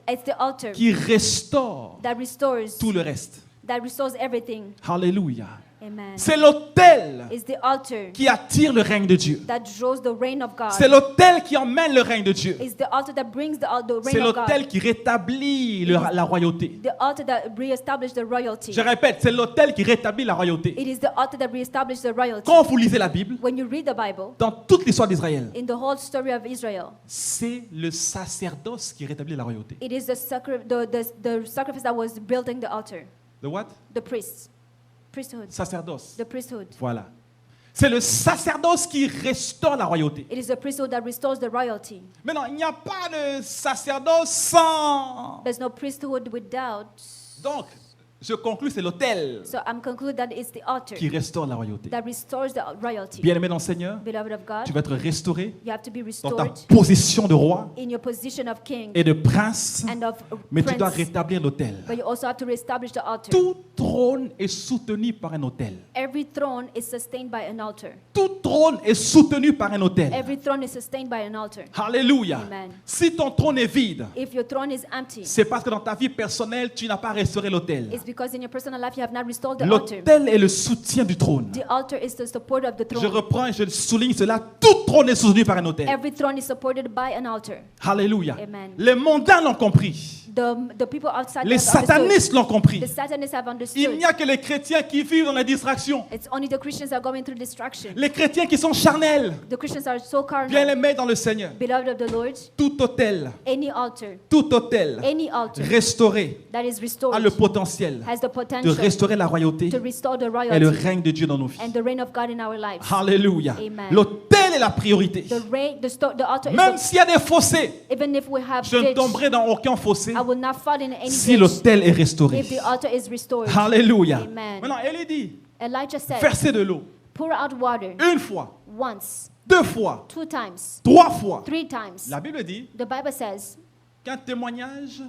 It's the altar qui restaure that restores. tout le reste. That restores everything. Alléluia. Amen. C'est l'autel It's the altar qui attire le règne de Dieu. that draws the reign of God. C'est l'autel qui emmène le règne de Dieu. It's the altar that brings the C'est reign of God. l'autel qui rétablit la royauté. The altar that reestablishes the royalty. Je répète, c'est l'autel qui rétablit la royauté. It is the altar that reestablishes the royalty. Quand vous lisez la Bible, When you read the Bible, dans toute l'histoire d'Israël, in the whole story of Israel, c'est le sacerdoce qui rétablit la royauté. it is the sacrifice that was building the altar. Le what? The priesthood. Sacerdoce. The priesthood. Voilà. C'est le sacerdoce qui restaure la royauté. It is the priesthood that restores the royalty. Maintenant, il n'y a pas de sacerdoce sans... There's no priesthood without. Donc, je conclus, c'est l'autel So I'm concluding that it's the altar qui restaure la royauté. that restores the royalty. Bien-aimé dans le Seigneur, Beloved of God, tu vas être restauré you have to be dans ta restored position de roi in your position of king et de prince, and of mais tu dois prince. rétablir l'autel. But you also have to reestablish the altar. Tout trône est soutenu par un autel. Every throne is sustained by an altar. Tout trône est soutenu par un autel. Every throne is sustained by an altar. Alléluia. Amen. Si ton trône est vide, If your throne is empty, c'est parce que dans ta vie personnelle, tu n'as pas restauré l'autel. it's because in your personal life you have not restored the altar. L'autel est le soutien du trône. The altar is the support of the Je throne. reprends et je souligne cela. Tout trône est soutenu par un autel. Every throne is supported by an altar. Alléluia. Amen. Les mondains l'ont compris. The people outside Les have understood. satanistes l'ont compris. The Satanists have Il understood. n'y a que les chrétiens qui vivent dans la distraction. It's only the Christians that are going through distraction. Les chrétiens qui sont charnels. The Christians are so carnal. Bien-aimés dans le Seigneur. Beloved of the Lord, Tout autel, any altar restauré that is a restored le potentiel has the de potential restaurer la royauté to restore the et le royalty règne de Dieu dans nos vies. and the reign of God in our lives. Alléluia. Amen. L'autel est la priorité. The altar Même is s'il y a des fossés, even if we have je ne ditch, tomberai dans aucun fossé I will not fall in any si ditch l'autel est restauré. if the altar is restored. Alléluia. Amen. Maintenant, Élie dit, Elijah said, versez de l'eau pour out water une fois, once, 2 fois, 2 times, 3 fois. 3 times. La Bible dit The Bible says qu'un témoignage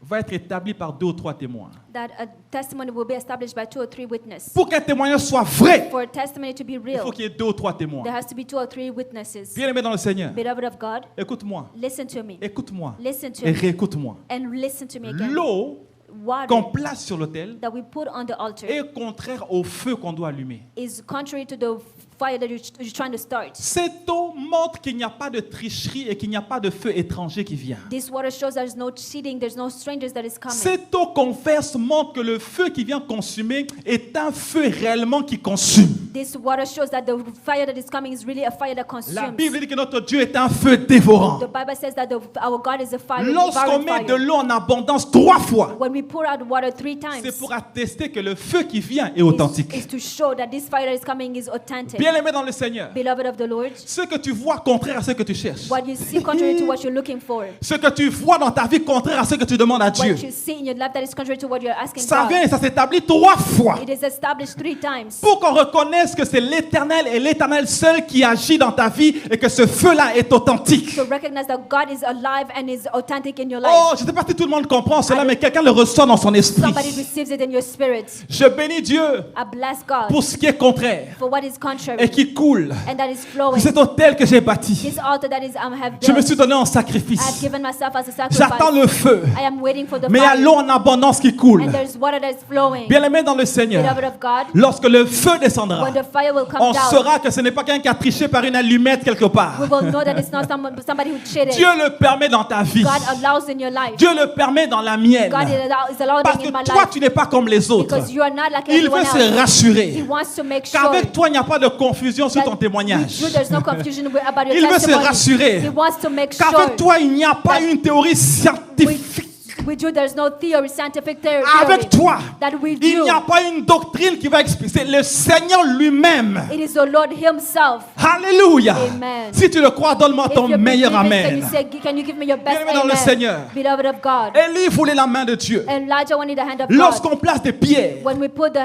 va être établi par 2 ou 3 témoins. that a testimony will be established by 2 or 3 witnesses. Pour qu'un témoignage soit vrai, For a testimony to be il real, faut qu'il y ait 2 ou 3 témoins. there has to be 2 or 3 witnesses. Bien-aimé dans le Seigneur, Beloved of God, écoute-moi, listen to me. écoute-moi Listen to et me réécoute-moi. and listen to me again. L'eau Water qu'on place sur l'autel that we put on the altar est contraire au feu qu'on doit allumer. is contrary to the fire that you're trying to start. Cette eau montre qu'il n'y a pas de tricherie et qu'il n'y a pas de feu étranger qui vient. This water shows there's no cheating, there's no strangers that is coming. Cette eau converse montre que le feu qui vient consumer est un feu réellement qui consume. This water shows that the fire that is coming is really a fire that La consumes. Bible dit que notre Dieu est un feu dévorant. The Bible says that our God is a fire, Lorsqu'on devouring met de fire. l'eau en abondance 3 fois, When we pour out water 3 times, c'est pour attester que le feu qui vient est authentique. is to show that this fire that is coming is authentic. Bien-aimé dans le Seigneur, Beloved of the Lord, ce que tu vois contraire à ce que tu cherches, what you see contrary to what you're looking for, ce que tu vois dans ta vie contraire à ce que tu demandes à Dieu, what you see in your life that is contrary to what you're asking ça vient God, et ça s'établit 3 fois. it is established 3 times. Pour qu'on reconnaisse que c'est l'Éternel et l'Éternel seul qui agit dans ta vie et que ce feu-là est authentique. To recognize that God is alive and is authentic in your Oh, life. je ne sais pas si tout le monde comprend cela, mais quelqu'un le reçoit dans son esprit. Somebody receives it in your spirit. Je bénis Dieu I bless God pour ce qui est contraire for what is et contrary qui coule. and that is flowing. Cet autel que j'ai bâti, This altar that is have je me built, suis donné en I have sacrifice. given myself as a J'attends sacrifice. le feu, I am waiting for the mais il y a fire. l'eau en abondance qui coule. And there's water that is flowing. Bien-aimé dans le Seigneur, Beloved of God, lorsque le feu descendra, when the fire will come on down, saura que ce n'est pas quelqu'un qui a triché par une allumette quelque part. we will know that it's not somebody who cheated. Dieu le permet dans ta vie. God allows in your life. Dieu le permet dans la mienne. God is allowing Parce in que my toi, life tu n'es pas comme les autres. because you are not like Il everyone veut se else. He rassurer wants to make sure qu'avec toi, il n'y a pas de confusion sur that ton témoignage. with you there's no confusion about your Il veut se testimony. rassurer He wants to make sure qu'avec toi, il n'y a pas une théorie scientifique. with you there's no theory, scientific theory. Avec toi, that with il you n'y a pas une doctrine qui va expliquer. C'est le Seigneur lui-même. it is the Lord Himself. Alléluia. Amen. Si tu le crois, donne-moi If ton you meilleur believe it, amen. can you give me your best Bien-aimé dans le Seigneur. amen? Beloved of God. Élie voulait la main de Dieu. Elijah wanted the hand of God. Lorsqu'on place des pierres When we put the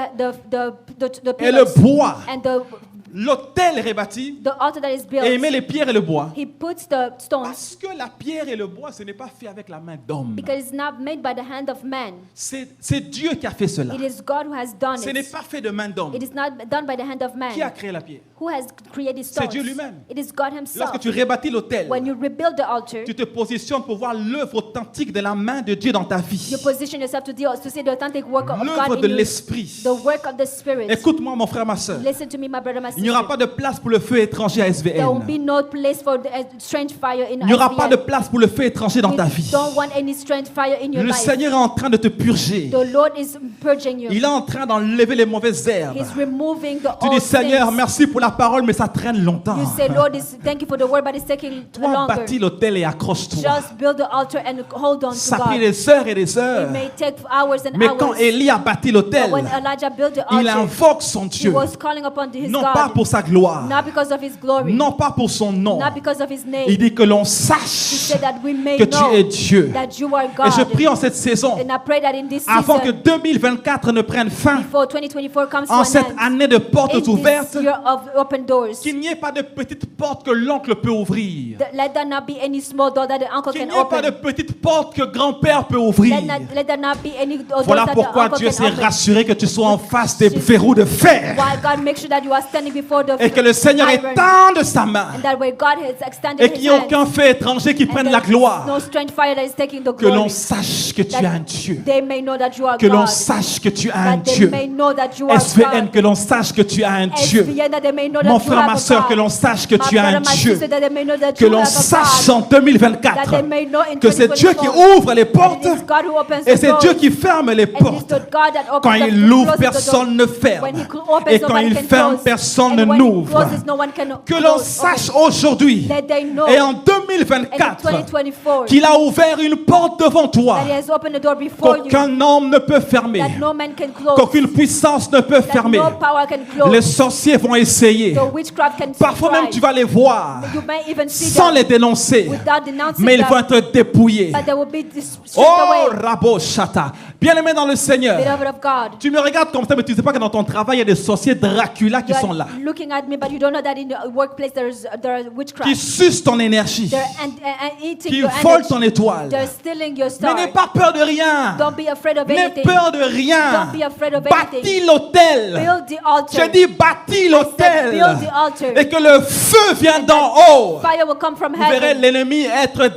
et le pillars bois, and l'autel est rebâti the altar that is built, et il met les pierres et le bois. he puts the stones Parce que la pierre et le bois, ce n'est pas fait avec la main d'homme. because it's not made by the hand of man. C'est Dieu qui a fait cela. It is God who has done Ce n'est it. pas fait de main d'homme. It is not done by the hand of man. Qui a créé la pierre? Who has created C'est stones? Dieu lui-même. It is God Himself. Lorsque tu rebâtis l'autel, When you rebuild the altar, tu te positionnes pour voir l'œuvre authentique de la main de Dieu dans ta vie. you position yourself to see the authentic work of L'œuvre God de in you, l'esprit. the work of the Spirit. Écoute-moi, mon frère, ma soeur. Listen to me, my brother, my Il n'y aura pas sister. de place pour le feu étranger à There will be SVN. no place for the strange fire in Il n'y aura SVN. pas de place pour le feu étranger dans ta We vie. don't want any strange fire in your Le life. Seigneur est en train de te purger. The Lord is purging you. Il est en train d'enlever les mauvaises herbes. He's removing the Tu dis, old Seigneur, things. merci pour la parole, mais ça traîne longtemps. You say, Lord, thank you for the word, but it's taking Toi, longer. bâtis l'autel et accroche-toi. Just build the altar and hold on to Ça a pris God. des heures et des heures. It may take hours and Mais hours. quand Élie a bâti l'autel, But when Elijah built the il altar, invoque son he Dieu. was calling upon his Non God, pas pour sa gloire, not because of his glory, non pas pour son nom. not because of his name. Il dit que l'on He sache said that we may que tu know es Dieu. that you are Et je God. prie en cette saison, And I pray that in this avant que season, 2024 ne prenne fin, before 2024 comes to en an cette end, année de portes in ouvertes, this year of open doors, qu'il n'y ait pas de petite porte que l'oncle peut ouvrir. let there not be any small door that the uncle Qu'il can n'y ait pas de open. petite porte que grand-père peut ouvrir. Let there not be any doors Voilà that the pourquoi uncle Dieu can s'est open. rassuré que tu sois en face des verrous de fer. Why God make sure that you are standing before the et que le Seigneur iron, étende sa main and that way God has extended et qu'il n'y his ait hand, aucun feu étranger qui and prenne la there is gloire. no strange fire that is taking the Que l'on glory, sache que tu that es un Dieu. they may know that you are Que l'on God, sache que tu es un that they Dieu. may know that you are SVN, God, que l'on sache que tu es un Dieu. SVN, that they may know Mon that you frère, have ma a soeur, God. que l'on sache que My tu es un brother, my Dieu. sister, that they may know that Que you l'on have a sache God, en that 2024 they may know in que c'est Dieu qui 2024 ouvre les that portes it is God who opens et the c'est doors, Dieu qui ferme les and it is portes. the God that opens Quand the il ouvre, closes the door. personne ne ferme. When he opens, Et quand nobody il can ferme, close. personne And ne when he n'ouvre. closes, no one can Que l'on close, sache open. aujourd'hui That they know et en and in 2024 2024 qu'il a ouvert une porte devant toi that he has opened the door before you, qu'aucun homme ne peut fermer, that no man can close, qu'aucune puissance ne peut that fermer. no power can close. Les sorciers vont essayer. The witchcraft can Parfois même try. tu vas les voir You may even see sans them les dénoncer, without denouncing mais ils them, vont être dépouillés. but they will be stripped Oh, away. Rabo Shata. Bien-aimé dans le Seigneur, Beloved of God, tu me regardes comme ça, mais tu ne sais pas que dans ton travail, il y a des sorciers Dracula qui you sont are là, looking at me, but you don't know that in the workplace there are qui witchcraft. sucent ton énergie, They're eating qui your volent energy. ton étoile. They're stealing your Mais star. n'aie pas peur de rien. Don't be afraid of N'aie anything. peur de rien. Don't be afraid of anything. Bâtis l'autel. Build the altar. J'ai dit bâtis l'autel. build the altar. Et que le feu vienne d'en haut. Fire will come from Vous verrez heaven. l'ennemi être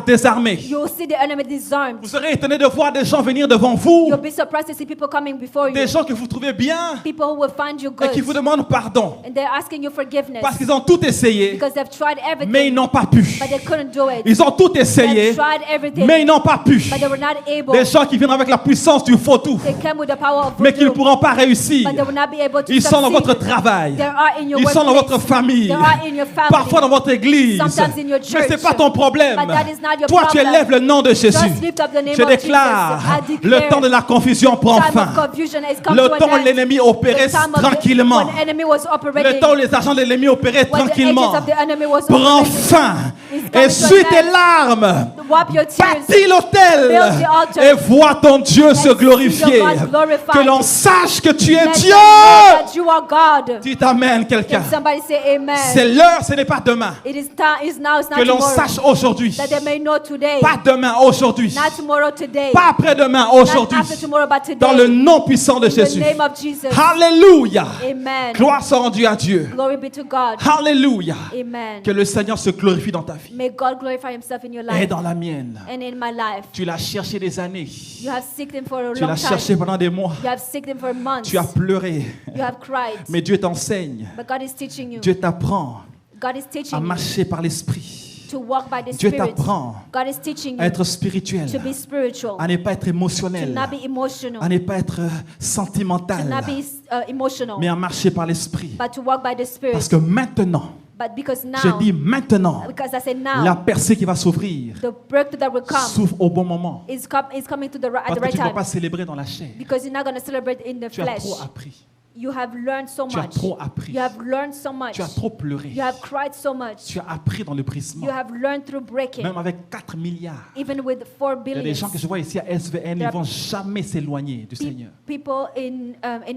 désarmé. You'll see the enemy disarmed. Vous serez étonné de voir des gens venir devant vous. You'll be surprised to see people coming before you. Des gens que vous trouvez bien People who will find you et qui vous good. demandent pardon. And they're asking you forgiveness. Parce qu'ils ont tout essayé, Because they've tried mais ils everything, n'ont pas pu. but they couldn't do it. Ils ont tout essayé, They've tried everything, mais ils n'ont pas pu. but they were not able. Des gens qui viennent avec la puissance du faux-tout, They came with the power of mais qui ne voodoo, pourront pas réussir. but they will not be able to Ils sont dans succeed. votre travail. They are in your Ils sont dans workplace. votre famille. They are in your family. Parfois dans votre église. Sometimes in your Mais church. ce n'est pas ton problème. But that is not your Toi, tu problem. élèves le nom de Jésus. Just lift up the name Je of déclare, Jesus. I le declare temps de la confusion prend time fin. of confusion has come Le to temps où an end. l'ennemi opérait The time of tranquillement. when the enemy was Le operating, temps où les agents de l'ennemi opéraient when the tranquillement. agents of the enemy was Prends operating. fin. It's coming Essuie to an tes end. larmes. Wipe your tears. Bâtis l'autel Build the altar. et vois ton Dieu se see glorifier. your God glorified. Que l'on sache que tu es Let Dieu. them know that you are God. Tu t'amènes quelqu'un. Can somebody say amen? C'est l'heure, ce n'est pas demain. It is time. It's now. It's not Que l'on tomorrow. sache aujourd'hui. That they may know today. Pas demain, aujourd'hui. Not tomorrow, today. Pas après-demain, Not aujourd'hui. after tomorrow, but today. Dans le nom puissant de In the Jésus. name of Jesus. Alléluia. Amen. Gloire soit rendue à Dieu. Glory be to God. Alléluia. Amen. Que le Seigneur se glorifie dans ta vie May God glorify Himself in your et life dans la mienne. and in my life. Tu l'as cherché des années. You have seeked Him for a Tu long l'as cherché time. pendant des mois. You have seeked Him for months. Tu as pleuré. You have cried. Mais Dieu t'enseigne. But God is teaching you. Dieu t'apprend God is à teaching you marcher par l'esprit, to walk by the Dieu Spirit. t'apprend God is teaching à you être spirituel, to be spiritual, à ne pas être to émotionnel, not be emotional, à ne pas être to not sentimental, be emotional, mais à marcher par l'esprit. but to walk by the Spirit. Parce que maintenant, But because je now, dis maintenant, because I say la now, percée qui va s'ouvrir the breakthrough that will come s'ouvre au bon moment. is coming to at Parce the que right tu ne peux time. pas célébrer dans la chair. Because you're not going to celebrate in the Tu as flesh. trop appris. You have learned so Tu as much. trop appris. You have learned so much. Tu as trop pleuré. You have cried so much. Tu as appris dans le brisement. You have learned through breaking. Même avec 4 milliards. Even with 4 Il y a des billion. gens que je vois ici à SVN, ils ne vont jamais s'éloigner du Seigneur. People in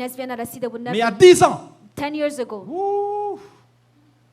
SVN that I see that would Mais il y a never. 10 ans, 10 years ago, ouh,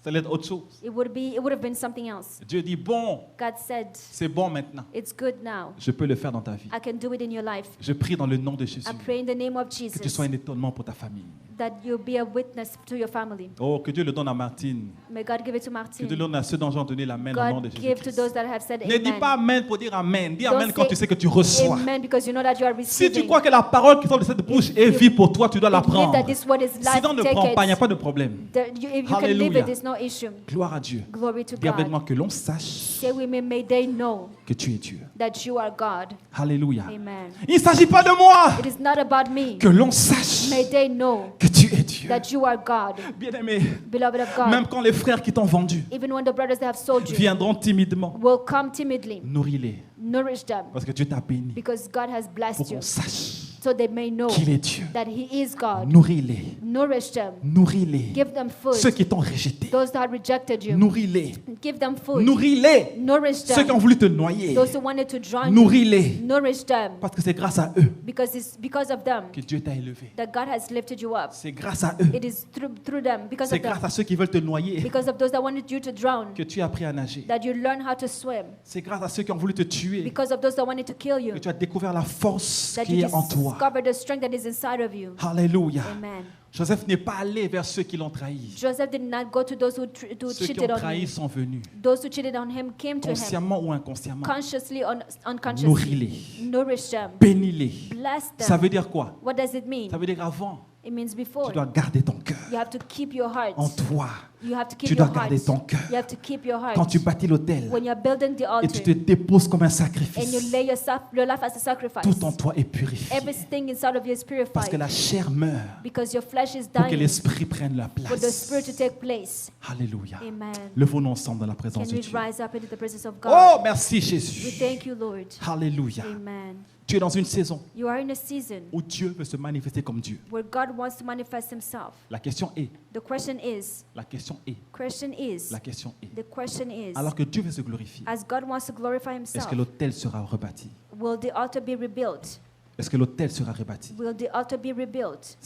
ça allait être autre chose. it would have been something else. Dieu dit, bon, God said, c'est bon maintenant. it's good now. Je peux le faire dans ta vie. I can do it in your life. Je prie dans le nom de Jésus I pray in the name of que tu Jesus sois un étonnement pour ta famille. that you'll be a witness to your family. Oh, que Dieu le donne à Martine. May God give it to Que Martin. Dieu le donne à ceux dont j'ai donné l'amen au nom de God give to Jésus-Christ. those that have said Ne dis amen. pas amen pour dire amen. Dis Don't amen quand say tu sais que tu reçois. Amen because you know that you are Si tu receiving. crois que la parole qui sort de cette bouche est vie pour toi, tu dois la Believe prendre. that this word is life. Sinon, ne Take prends pas, il n'y a it. pas de problème. If you can live Alléluia. it, there's no issue. Gloire à Dieu. Glory to Dis avec God. moi que l'on sache Say with me, may they know que tu es Dieu. that you are God. Alléluia. Amen. Il ne s'agit pas de moi. It is not about me. Que l'on sache May they know que tu es Dieu. that you are God. Bien-aimé, Beloved of God. même quand les frères qui t'ont vendu Even when the brothers that have sold you viendront timidement, will come timidly, nourris-les. nourish them Parce que Dieu t'a béni. because God has Pour blessed you. qu'on sache So they may know qu'il est Dieu. that He is God. Nourris-les. Nourish them. Nourris-les. Give them food. Ceux qui t'ont rejeté. Those that rejected you. Nourris-les. Give them food. Nourris-les. Nourish Ceux qui ont them. voulu te noyer. Those who wanted to drown you. Nourris-les. Nourish them. Parce que c'est grâce à eux Because it's because of them que Dieu t'a élevé. that God has lifted you up. C'est grâce à eux. It is through them, because C'est of them, grâce à ceux qui veulent te noyer because of those that wanted you to drown, que tu as appris à nager. that you learn how to swim. C'est grâce à ceux qui ont voulu te tuer Because of those that wanted to kill you, que tu as découvert la force that qui you est en toi. toi. discover the strength that is inside of you. Alléluia. Amen. Joseph n'est pas allé vers ceux qui l'ont trahi. Joseph did not go to those who Ceux qui cheated ont on trahi him. sont venus, Those who cheated on him came to him, consciemment ou inconsciemment. consciously or unconsciously. Nourris-les, Nourish them. bénis-les. Bless them. Ça veut dire quoi? What does it mean? Ça veut dire qu'avant, It means tu before. dois garder ton cœur You have to keep your heart. en toi. You have to keep Tu your dois garder heart. ton cœur. You have to keep your heart. Quand tu bâtis l'autel When you're building the et tu altar te déposes comme un and you sacrifice, lay your life as a sacrifice, tout en toi est purifié. everything inside of you is Parce que purified la chair meurt because your flesh is pour que dying l'esprit prenne la for the spirit to place. take place. Alléluia. Amen. Levons-nous ensemble dans la Can présence de we Dieu. rise up into the presence of God? Oh, merci We Jésus. thank you, Lord. Alléluia. Amen. Tu es dans une saison You are in a season où Dieu veut se manifester comme Dieu. where God wants to manifest himself. La question est, The question is, la question est, question is, la question est. the question is, Alors que Dieu veut se glorifier, as God wants to glorify est-ce himself, que l'autel sera rebâti? will the altar be rebuilt? Est-ce que l'autel sera rebâti? Will the altar be rebuilt?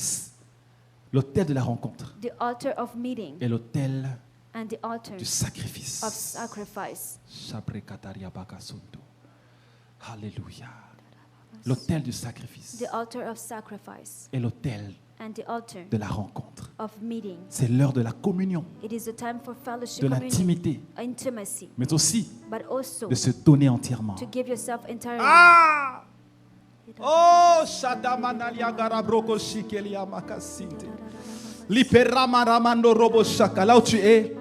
L'autel de la rencontre The altar of meeting et l'autel and the altar du sacrifice. of sacrifice. Alléluia. L'autel du sacrifice The altar of sacrifice et l'autel and the altar de la rencontre. of meeting. C'est l'heure de la communion, It is a time for fellowship, de communion, l'intimité, intimacy, mais aussi but also de se donner entièrement. to give yourself entirely. Ah! Oh, Shadamanalia Garabroko Shikelia Makasinte. Liperama Ramando Robo Shaka. Là où tu es,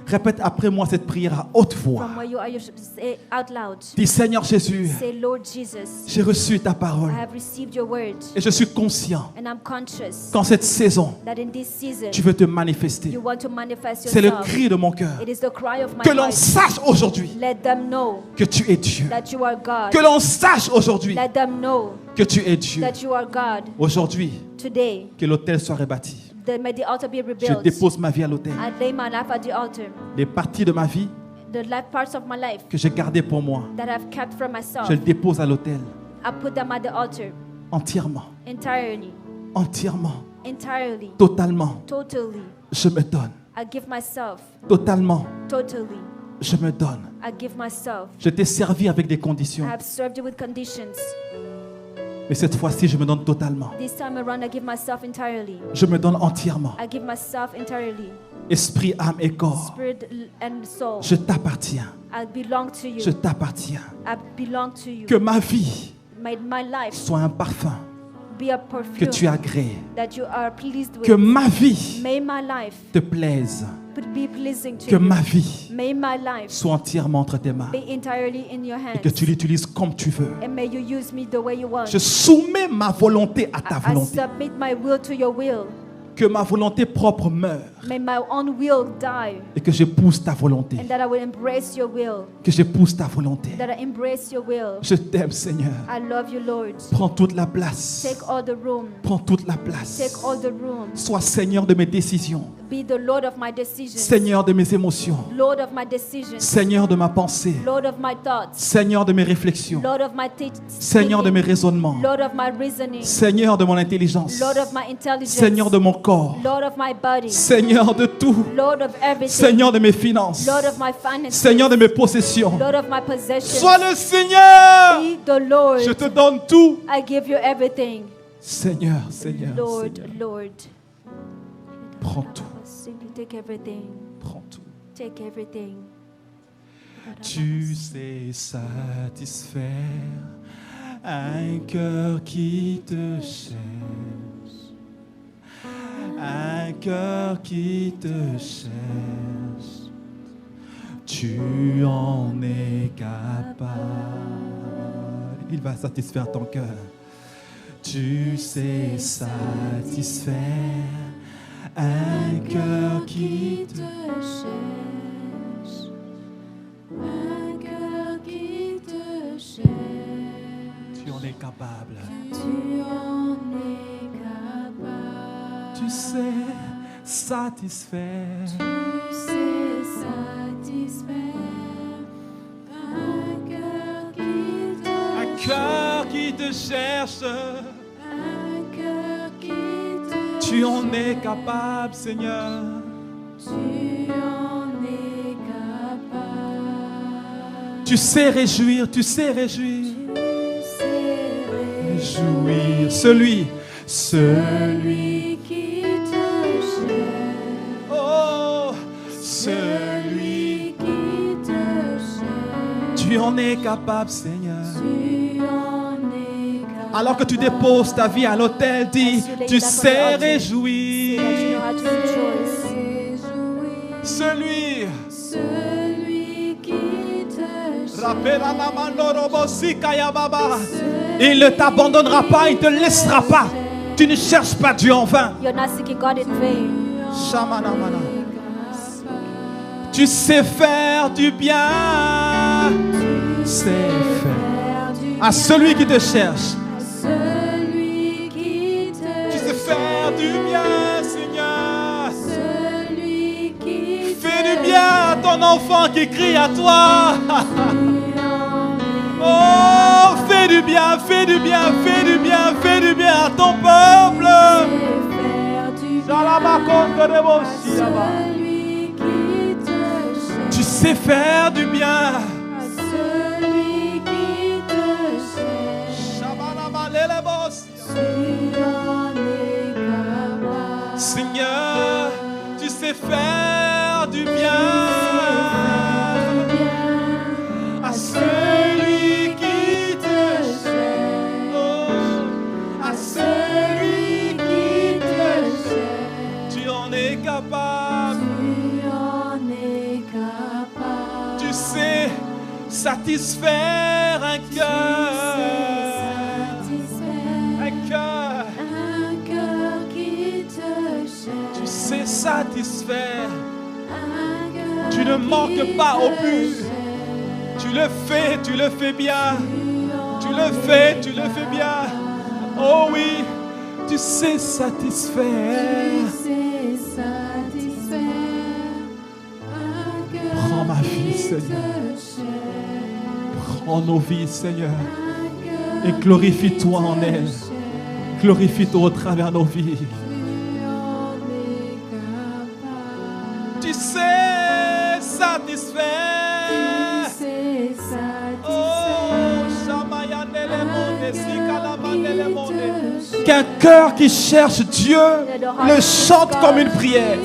répète après moi cette prière à haute voix. From where you are, you should say out loud. Dis Seigneur Jésus, Say, Lord Jesus, j'ai reçu ta parole I have received your word, et je suis conscient and I'm conscious qu'en cette saison, that in this season tu veux te manifester. you want to manifest C'est le yourself. cri de mon cœur. It is the cry of my Que l'on heart. sache aujourd'hui Let them know que tu es Dieu. that you are God. Que l'on sache aujourd'hui Let them know que tu es Dieu. that you are God. Aujourd'hui, Today, que l'autel soit rebâti. may the altar be Je rebuilt. dépose ma vie à l'autel. I lay my life at the altar. Les parties de ma vie The life parts of my life que j'ai gardées pour moi, that I've kept for myself, je le dépose à l'autel I put them at the altar entièrement, entirely, entièrement, entirely, totalement. totally. Je me donne, I give myself, totalement. totally. Je me donne. I give myself. Je t'ai servi avec des I conditions, have served you with conditions. mais cette fois-ci, je me donne totalement. This time around, I give myself entirely. Je me donne entièrement. I give myself entirely. Esprit, âme et corps, Spirit and soul. je t'appartiens. I belong to you. Je t'appartiens. I belong to you. Que ma vie My life soit un parfum be a que perfume tu agrées. that you are pleased with. Que ma vie May my life te plaise. be pleasing to Que you. ma vie May my life soit entièrement entre tes mains. be entirely in your Et que hands. tu l'utilises comme tu veux. And may you use me the way you want. Je soumets ma volonté à ta I volonté. submit my will to your will. Que ma volonté propre meure May my own will die. et que j'épouse ta volonté. And that I will embrace your will. Que j'épouse ta volonté. That I embrace your will. Je t'aime, Seigneur. I love you, Lord. Prends toute la place. Take all the room. Prends toute la place. Take all the room. Sois Seigneur de mes décisions. Be the Lord of my decisions. Seigneur de mes émotions. Lord of my decisions. Seigneur de ma pensée. Lord of my thoughts. Seigneur de mes réflexions. Lord of my Seigneur de mes raisonnements. Lord of my reasoning. Seigneur de mon intelligence. Lord of my intelligence. Seigneur de mon corps. Lord of my body. Seigneur de tout. Lord of everything. Seigneur de mes finances. Lord of my finances. Seigneur de mes possessions. Lord of my possessions. Sois le Seigneur. Be the Lord. Je te donne tout. I give you everything. Seigneur, Seigneur, Lord, Seigneur. Lord. Prends tout. Take everything. Prends tout. Take everything. Tu sais satisfaire un cœur qui te cherche. Un cœur qui te cherche. Tu en es capable. Il va satisfaire ton cœur. Tu sais satisfaire un cœur qui te cherche, un cœur qui te cherche. Tu en es capable. Tu en es capable. Tu sais satisfaire. Tu sais satisfaire un cœur qui te Un cœur qui te cherche. un cœur qui te Tu en es capable, Seigneur. Tu en es capable. Tu sais réjouir, tu sais réjouir. Tu sais réjouir. Celui qui te cherche, oh, celui, qui te cherche, tu en es capable, Seigneur. tu en es capable. Alors que tu déposes ta vie à l'autel, dis, tu sais Say réjouir. that you know how to rejoice. Celui, Celui qui te cherche, il ne t'abandonnera pas, il ne te laissera pas. Tu ne cherches pas Dieu en vain. you're not seeking God in vain. Shamanamana. Tu sais faire du bien. Sais faire. À celui qui te cherche. Celui qui te Tu sais faire du bien, Seigneur. celui qui Fais du bien à ton enfant qui crie à toi. Oh, fais du bien, fais du bien, fais du bien, fais du bien à ton peuple. celui qui te cherche, Tu sais faire du bien. celui qui te cherche, tu en es capable. Seigneur, tu sais faire du bien à celui qui te cherche. Oh, à celui qui te cherche. Tu en es capable. Tu en es capable. Tu sais satisfaire un cœur. Un cœur. Un cœur qui te cherche. Tu sais satisfaire. Un cœur Tu ne manques qui pas au te but. cherche. Tu le fais bien. Tu le fais bien. Oh oui, tu sais satisfaire. Tu sais satisfaire. Un cœur Prends ma vie, qui Seigneur. te cherche. Prends nos vies, Seigneur. Un cœur Et glorifie-toi qui en te elles. cherche. Glorifie-toi au travers de nos vies. Tu en es capable. Tu sais satisfaire. Tu sais satisfaire. Oh, Shamayanele Monde, Sikalamandele Monde. Qui te cherche. Qu'un cœur qui cherche Dieu le chante comme une prière.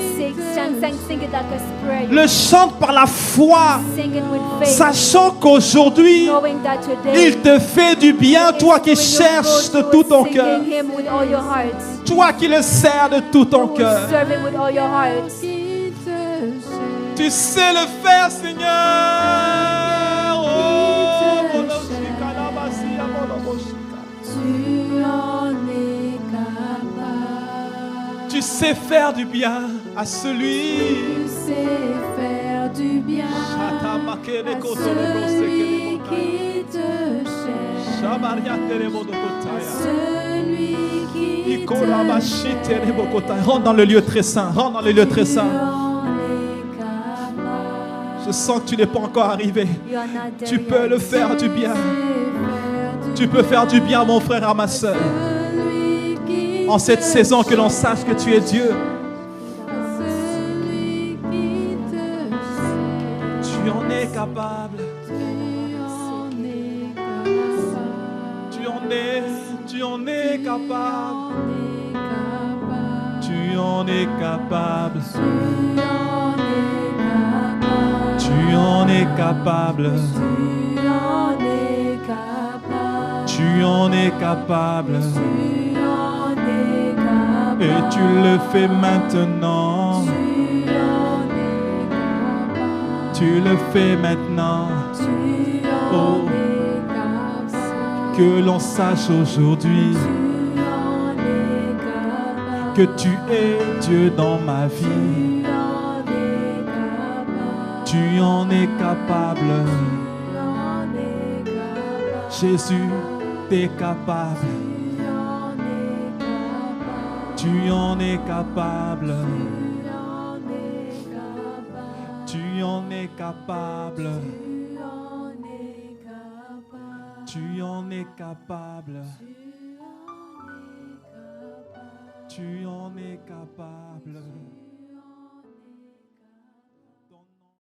Sing it like a prayer. Le chante par la foi, Sing it with faith. sachant qu'aujourd'hui, Knowing that today il te fait du bien, toi qui cherches de tout ton cœur, Singing him with all your heart. toi qui le sers de tout ton cœur. Serve him with all your heart. Tu sais le faire, Seigneur. Oh, Monoshika, Labasia, Monomoshika. Tu en es capable. Tu sais faire du bien à celui. Tu sais faire du bien à celui qui te cherche. Celui qui te cherche. Rentre dans le lieu très saint. Rentre dans le lieu très Tu saint. en es capable. Je sens que tu n'es pas encore arrivé. You are not there Tu peux yet. le faire du bien. Faire du Tu peux faire du bien, mon frère, à ma soeur. celui qui En cette te saison, que l'on sache que tu es Dieu. celui qui te cherche. Tu en es capable. Tu en es capable. Tu en es capable. Tu en es capable. Tu en es capable. Et tu le fais maintenant. Tu le fais maintenant. Oh, que l'on sache aujourd'hui que tu es Dieu dans ma vie. Tu en es capable. Jésus, t'es capable. Tu en es capable. Tu en es capable. Tu en es capable. Tu en es capable.